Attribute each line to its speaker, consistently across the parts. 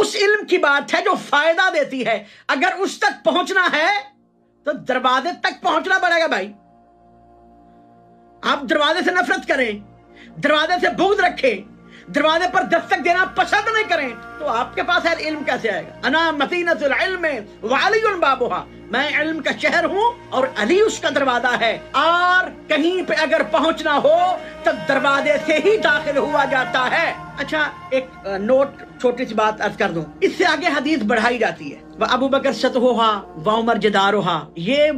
Speaker 1: उस इल्म की बात है जो फायदा देती है। अगर उस तक पहुंचना है तो दरवाजे तक पहुंचना पड़ेगा भाई। आप दरवाजे से नफरत करें, दरवाजे से बुग़्ज़ रखें, दरवाजे पर दस्तक देना पसंद नहीं करें, तो आपके पास है इल्म कैसे आएगा? अना मदीनतुल इल्म व अलीयुन बाबुहा, मैं इल्म का शहर हूं और अली उसका दरवाजा है। और कहीं पे अगर पहुंचना हो तो दरवाजे से ही दाखिल हुआ जाता है। अच्छा, एक नोट, छोटी सी बात अर्ज कर दूं, इससे आगे हदीस बढ़ाई जाती है। वह अबू बकर सतहुहा व उमर जदारुहा, ये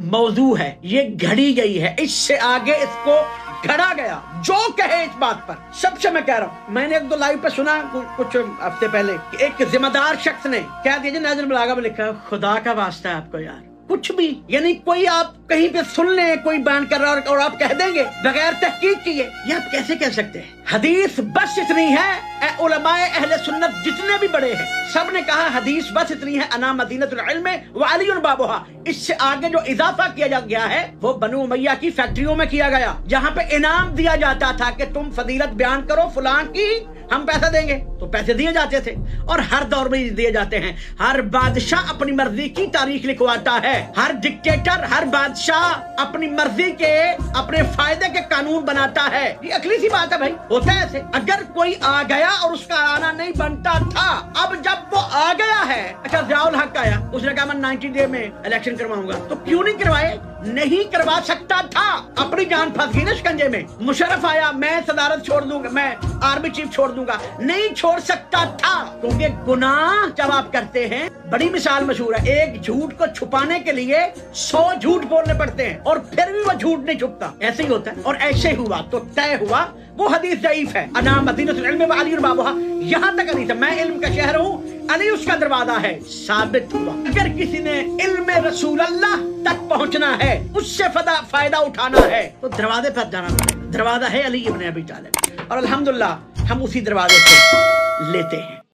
Speaker 1: मौजू है, ये घड़ी गई है, इससे आगे इसको घड़ा गया। जो कहे इस बात पर, सबसे मैं कह रहा हूँ, मैंने एक दो लाइव पे सुना कुछ हफ्ते पहले कि एक जिम्मेदार शख्स ने कह दिया, नज़्मुल बलागा में लिखा, खुदा का वास्ता है आपको यार, कुछ भी, यानी कोई आप कहीं पे सुन ले कोई बयान कर रहा है और आप कह देंगे बगैर तहकीक किए, ये आप कैसे कह सकते हैं? हदीस बस इतनी है, उलमाए अहले सुन्नत जितने भी बड़े हैं सब ने कहा हदीस बस इतनी है, अना मदीनतुल इल्म व अलीयुन बाबुहा। इससे आगे जो इजाफा किया गया है वो बनु उमैया की फैक्ट्रियों में किया गया, जहाँ पे इनाम दिया जाता था कि तुम फजीलत बयान करो फलां की, हम पैसा देंगे, तो पैसे दिए जाते थे और हर दौर में दिए जाते हैं। हर बादशाह अपनी मर्जी की तारीख लिखवाता है, हर डिक्टेटर, हर बादशाह अपनी मर्जी के, अपने फायदे के कानून बनाता है। ये अकली सी बात है भाई, होता है ऐसे। अगर कोई आ गया और उसका आना नहीं बनता था, अब जब वो आ गया है, अच्छा ज़ियाउल हक आया, उसने कहा मैं 90 डे में इलेक्शन करवाऊंगा, तो क्यों नहीं करवाए? नहीं करवा सकता था, अपनी जान फंस गई ना शिकंजे में। मुशर्रफ आया, मैं सदारत छोड़ दूंगा, मैं आर्मी चीफ छोड़ दूंगा, नहीं छोड़ सकता था, क्योंकि गुनाह जब आप करते हैं, बड़ी मिसाल मशहूर है, एक झूठ को छुपाने के लिए 100 झूठ बोलने पड़ते हैं और फिर भी वो झूठ नहीं छुपता। ऐसे ही होता है, और ऐसे ही हुआ तो तय हुआ, वो हदीस ज़ईफ है। अना मदीनतुल इल्म व अलीयुन बाबुहा, यहाँ तक हदीस है, मैं इल्म का शहर हूँ, अली उसका दरवाजा है, साबित हुआ। अगर किसी ने इल्म रसूल अल्लाह तक पहुंचना है, उससे फायदा उठाना है, तो दरवाजे पर जाना पड़ेगा। दरवाजा है अली इब्न अबी तालिब, और अल्हम्दुलिल्लाह हम उसी दरवाजे से लेते हैं।